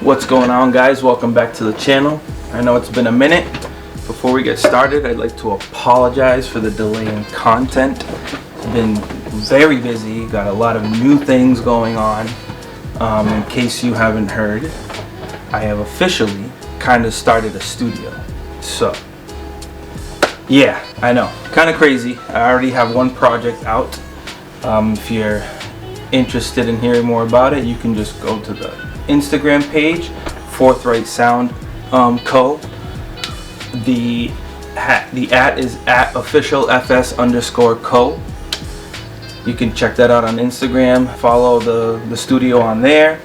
What's going on, guys? Welcome back to the channel. I know it's been a minute. Before we get started, I'd like to apologize for the delay in content. I've been very busy, got a lot of new things going on. In case you haven't heard, I have officially kind of started a studio. So yeah, I know, kind of crazy. I already have one project out. If you're interested in hearing more about it, you can just go to the Instagram page, Forthright Sound Co. The @ is @officialfs_co. You can check that out on Instagram. Follow the studio on there.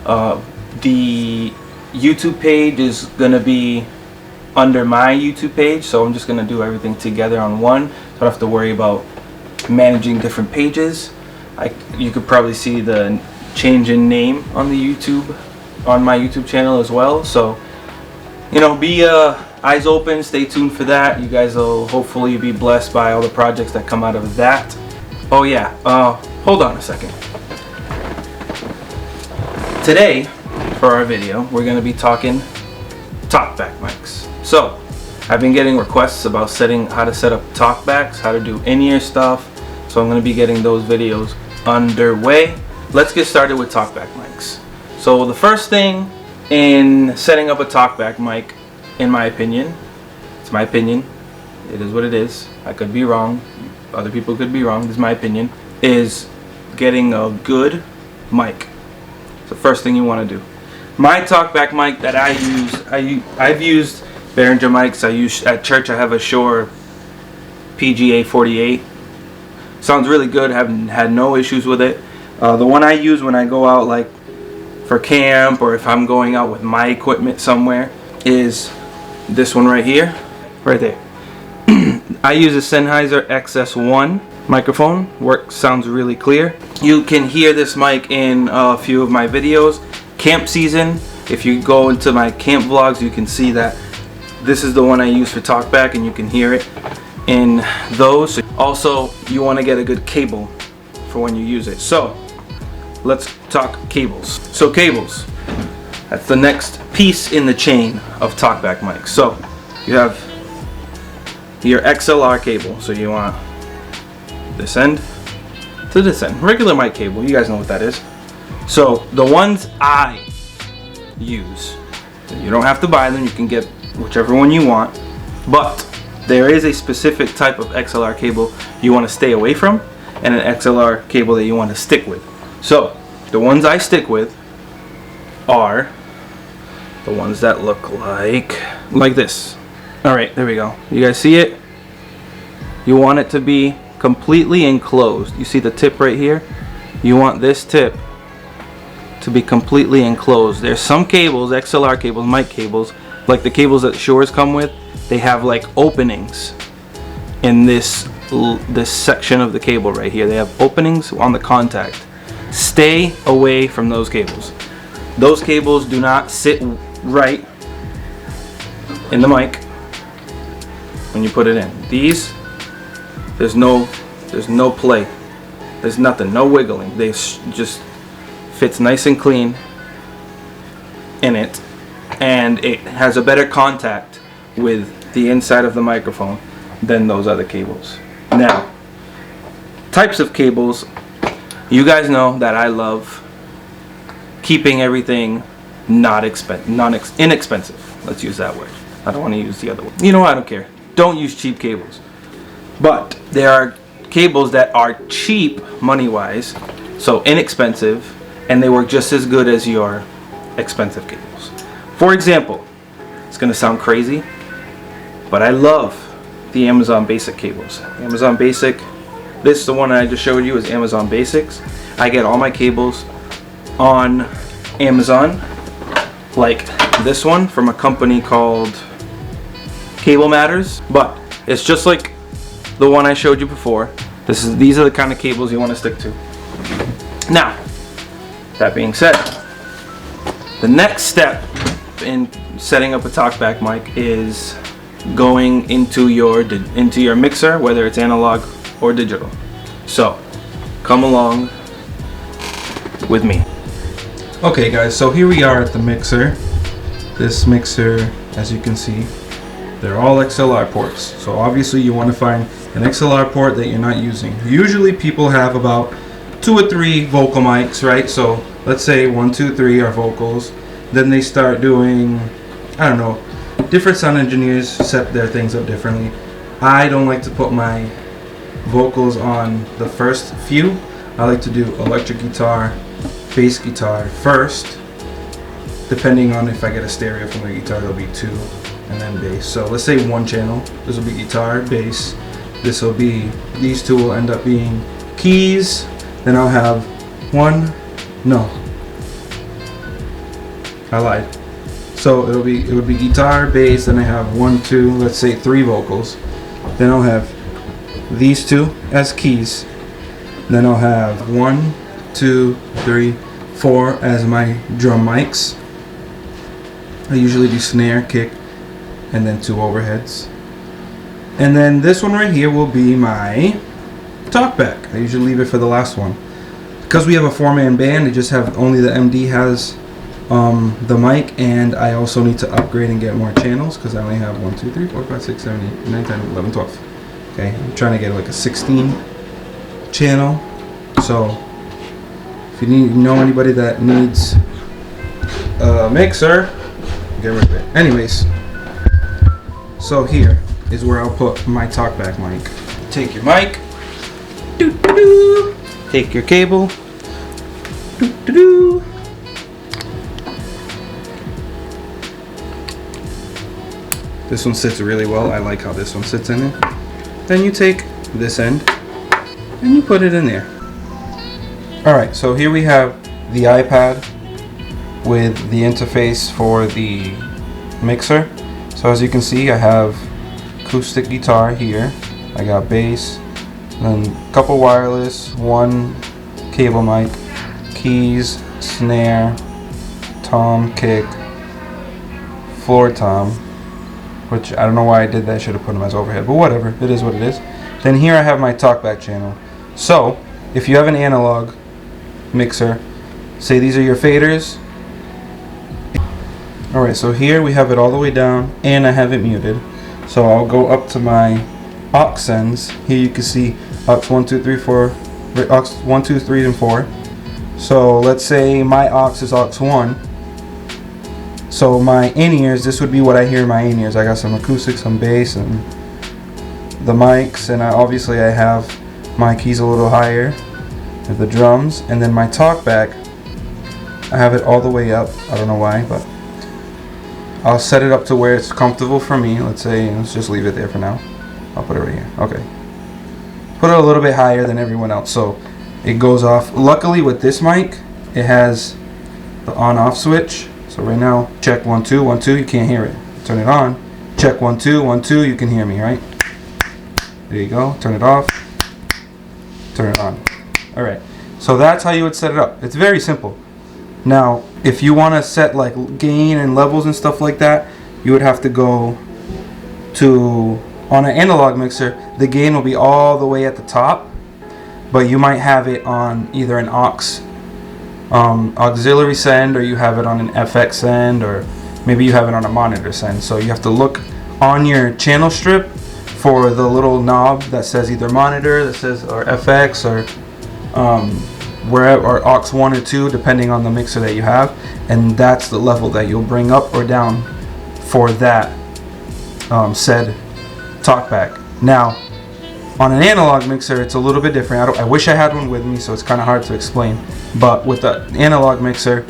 The YouTube page is gonna be under my YouTube page, so I'm just gonna do everything together on one, so I don't have to worry about managing different pages. You could probably see the change in name on the on my YouTube channel as well. So you know, be eyes open, stay tuned for that. You guys will hopefully be blessed by all the projects that come out of that. Oh yeah, hold on a second. Today for our video we're going to be talking talkback mics. So I've been getting requests about how to set up talkbacks, how to do in-ear stuff, so I'm going to be getting those videos underway. Let's get started with talkback mics. So the first thing in setting up a talkback mic, in my opinion, it's my opinion, it is what it is, I could be wrong, other people could be wrong, this is my opinion, is getting a good mic. It's the first thing you want to do. My talkback mic that I use, I've used Behringer mics. I use at church. I have a Shure PGA 48. Sounds really good. Haven't had no issues with it. The one I use when I go out, like for camp, or if I'm going out with my equipment somewhere, is this one right here, right there. I use a Sennheiser XS1 microphone. Sounds really clear. You can hear this mic in a few of my videos. Camp season, if you go into my camp vlogs, you can see that this is the one I use for talkback, and you can hear it in those. Also, you want to get a good cable for when you use it. So let's talk cables. So cables, that's the next piece in the chain of talkback mics. So you have your XLR cable. So you want this end to this end, regular mic cable. You guys know what that is. So the ones I use, you don't have to buy them, you can get whichever one you want, but there is a specific type of XLR cable you want to stay away from, and an XLR cable that you want to stick with. So the ones I stick with are the ones that look like this. Alright, there we go. You guys see it? You want it to be completely enclosed. You see the tip right here? You want this tip to be completely enclosed. There's some cables, XLR cables, mic cables, like the cables that Shures come with, they have like openings in this section of the cable right here. They have openings on the contact. Stay away from those cables. Those cables do not sit right in the mic when you put it in. These, there's no play. There's nothing, no wiggling. They just fits nice and clean in it, and it has a better contact with the inside of the microphone than those other cables. Now, types of cables, you guys know that I love keeping everything inexpensive. Let's use that word. I don't want to use the other one. You know, I don't care. Don't use cheap cables. But there are cables that are cheap money-wise, so inexpensive, and they work just as good as your expensive cables. For example, it's gonna sound crazy, but I love the Amazon Basic cables. Amazon Basic, the one I just showed you is Amazon Basics. I get all my cables on Amazon, like this one from a company called Cable Matters, but it's just like the one I showed you before. These are the kind of cables you want to stick to. Now, that being said, the next step in setting up a talkback mic is going into your mixer, whether it's analog or digital. So come along with me. Okay guys, so here we are at the mixer. This mixer, as you can see, they're all XLR ports. So obviously you want to find an XLR port that you're not using. Usually people have about 2 or 3 vocal mics, right? So let's say 1, 2, 3 are vocals. Then they start doing, I don't know, different sound engineers set their things up differently. I don't like to put my vocals on the first few. I like to do electric guitar, bass guitar first. Depending on if I get a stereo from the guitar, there'll be 2 and then bass. So let's say 1 channel. This will be guitar, bass. This will be, these 2 will end up being keys. Then I'll have I lied. So it would be guitar, bass, then I have 1, 2, let's say 3 vocals. Then I'll have these 2 as keys. Then I'll have 1, 2, 3, 4 as my drum mics. I usually do snare, kick, and then 2 overheads. And then this one right here will be my talkback. I usually leave it for the last one. Because we have a 4-man band, I just have only the MD has the mic, and I also need to upgrade and get more channels because I only have 1, 2, 3, 4, 5, 6, 7, 8, 9, 10, 11, 12. Okay, I'm trying to get like a 16 channel. So if you know anybody that needs a mixer, get rid of it. Anyways, so here is where I'll put my talkback mic. Take your mic, take your cable, This one sits really well. I like how this one sits in it. Then you take this end and you put it in there. Alright, so here we have the iPad with the interface for the mixer. So as you can see, I have acoustic guitar here. I got bass, then a couple wireless, 1 cable mic, keys, snare, tom, kick, floor tom, which I don't know why I did that. I should have put them as overhead, but whatever, it is what it is. Then here I have my talkback channel. So if you have an analog mixer, say these are your faders. Alright, so here we have it all the way down and I have it muted. So I'll go up to my aux ends. Here you can see aux 1, 2, 3, 4, aux 1, 2, 3, and 4. So let's say my aux is aux 1. So my in-ears, this would be what I hear in my in-ears. I got some acoustics, some bass, and the mics, and obviously I have my keys a little higher with the drums, and then my talkback, I have it all the way up. I don't know why, but I'll set it up to where it's comfortable for me. Let's just leave it there for now. I'll put it right here. Okay. Put it a little bit higher than everyone else, so it goes off. Luckily with this mic, it has the on-off switch. So right now, check 1, 2, 1, 2, you can't hear it. Turn it on. Check 1, 2, 1, 2, you can hear me, right? There you go. Turn it off. Turn it on. Alright. So that's how you would set it up. It's very simple. Now, if you want to set like gain and levels and stuff like that, you would have to go to, on an analog mixer, the gain will be all the way at the top, but you might have it on either an aux auxiliary send, or you have it on an FX send, or maybe you have it on a monitor send. So you have to look on your channel strip for the little knob that says either monitor, that says, or FX, or wherever, or aux 1 or 2, depending on the mixer that you have, and that's the level that you'll bring up or down for that said talkback. Now on an analog mixer, it's a little bit different. I wish I had one with me, so it's kind of hard to explain. But with the analog mixer,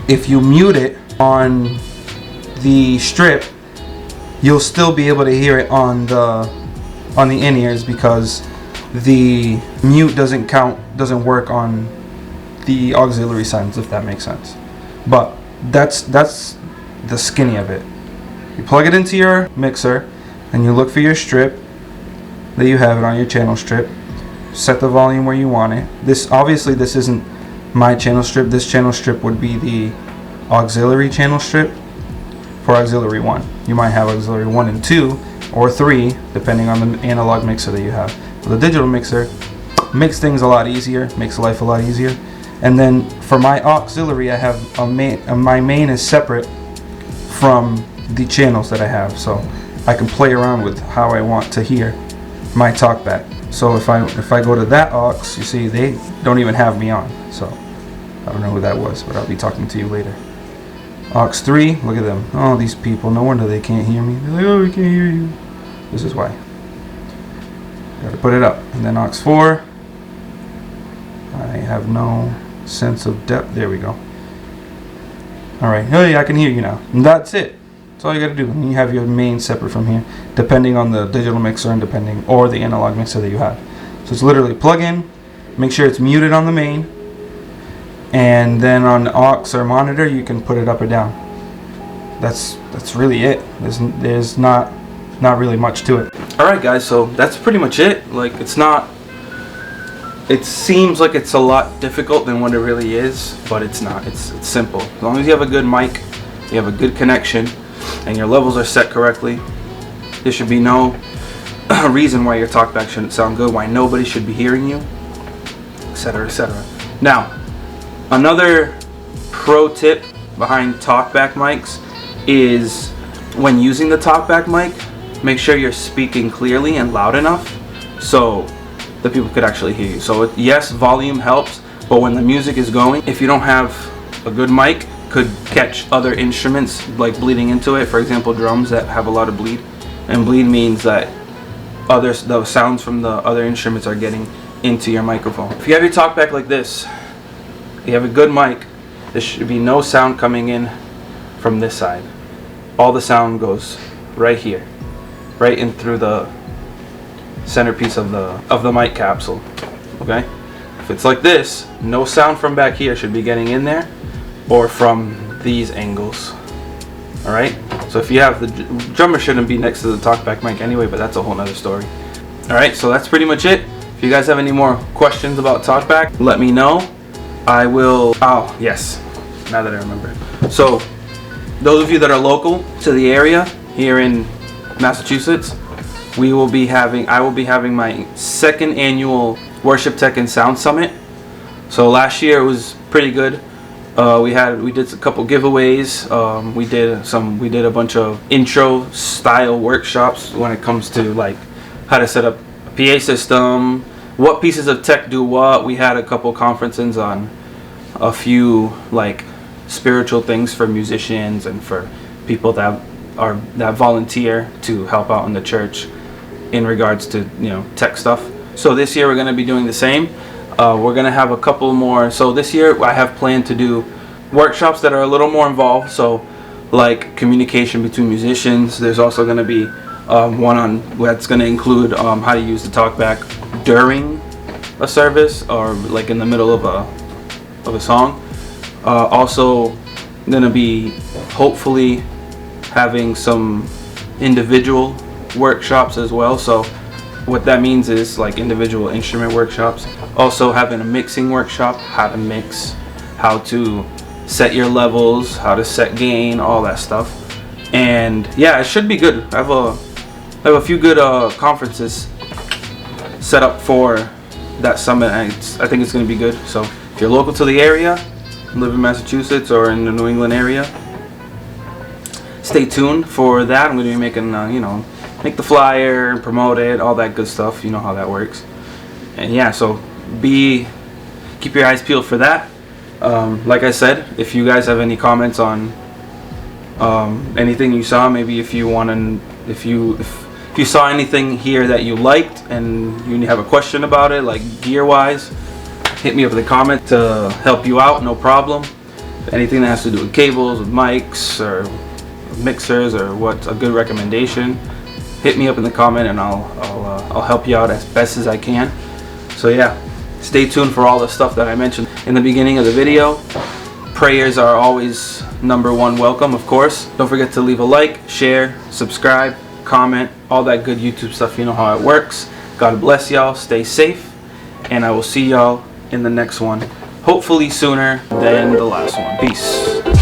if you mute it on the strip, you'll still be able to hear it on the in-ears, because the mute doesn't work on the auxiliary sends, if that makes sense. But that's the skinny of it. You plug it into your mixer and you look for your strip that you have it on your channel strip. Set the volume where you want it. Obviously this isn't my channel strip. This channel strip would be the auxiliary channel strip for auxiliary 1. You might have auxiliary 1 and 2 or 3 depending on the analog mixer that you have. The digital mixer makes things a lot easier, makes life a lot easier. And then for my auxiliary, I have my main is separate from the channels that I have, so I can play around with how I want to hear my talkback. So if I go to that aux, you see they don't even have me on. So I don't know who that was, but I'll be talking to you later. Aux 3, look at them. Oh, these people, no wonder they can't hear me. They're like, oh, we can't hear you. This is why. Gotta put it up. And then aux 4, I have no sense of depth. There we go. Alright, hey, I can hear you now. And that's it. That's all you gotta do. And you have your main separate from here, depending on the digital mixer and or the analog mixer that you have. So it's literally plug in, make sure it's muted on the main, and then on the aux or monitor you can put it up or down. That's really it. There's not really much to it. Alright guys, so that's pretty much it. Like, it seems like it's a lot difficult than what it really is, but it's not. It's simple. As long as you have a good mic, you have a good connection, and your levels are set correctly, there should be no reason why your talkback shouldn't sound good, why nobody should be hearing you, etc., etc. Now, another pro tip behind talkback mics is when using the talkback mic, make sure you're speaking clearly and loud enough so that people could actually hear you. So yes, volume helps, but when the music is going, if you don't have a good mic, could catch other instruments like bleeding into it. For example, drums that have a lot of bleed, and bleed means that the sounds from the other instruments are getting into your microphone. If you have your talkback like this, you have a good mic, there should be no sound coming in from this side. All the sound goes right here, right in through the centerpiece of the mic capsule. Okay, if it's like this, no sound from back here should be getting in there or from these angles. All right, so if you have the drummer shouldn't be next to the talkback mic anyway, but that's a whole nother story. All right, so that's pretty much it. If you guys have any more questions about talkback, let me know. I will. Oh yes, now that I remember. So those of you that are local to the area here in Massachusetts, I will be having my second annual Worship Tech and Sound Summit. So last year it was pretty good. We did a couple giveaways. We did a bunch of intro style workshops when it comes to like how to set up a PA system, what pieces of tech do what. We had a couple conferences on a few like spiritual things for musicians and for people that volunteer to help out in the church in regards to tech stuff. So this year we're going to be doing the same. We're going to have a couple more. So this year I have planned to do workshops that are a little more involved. So like communication between musicians. There's also going to be one that's going to include how to use the talkback during a service or like in the middle of a song. Also going to be hopefully having some individual workshops as well. So what that means is like individual instrument workshops. Also having a mixing workshop, how to mix, how to set your levels, how to set gain, all that stuff. And yeah, it should be good. I have a few good conferences set up for that summit. I think it's going to be good. So if you're local to the area, live in Massachusetts or in the New England area, stay tuned for that. I'm going to be making make the flyer, promote it, all that good stuff. You know how that works. And yeah, so keep your eyes peeled for that. Like I said, if you guys have any comments on anything you saw, maybe if you saw anything here that you liked and you have a question about it, like gear wise, hit me up in the comment to help you out, no problem. Anything that has to do with cables, with mics or mixers, or what's a good recommendation, hit me up in the comment and I'll help you out as best as I can. So yeah, stay tuned for all the stuff that I mentioned in the beginning of the video. Prayers are always #1 welcome, of course. Don't forget to leave a like, share, subscribe, comment, all that good YouTube stuff. You know how it works. God bless y'all, stay safe, and I will see y'all in the next one, hopefully sooner than the last one. Peace.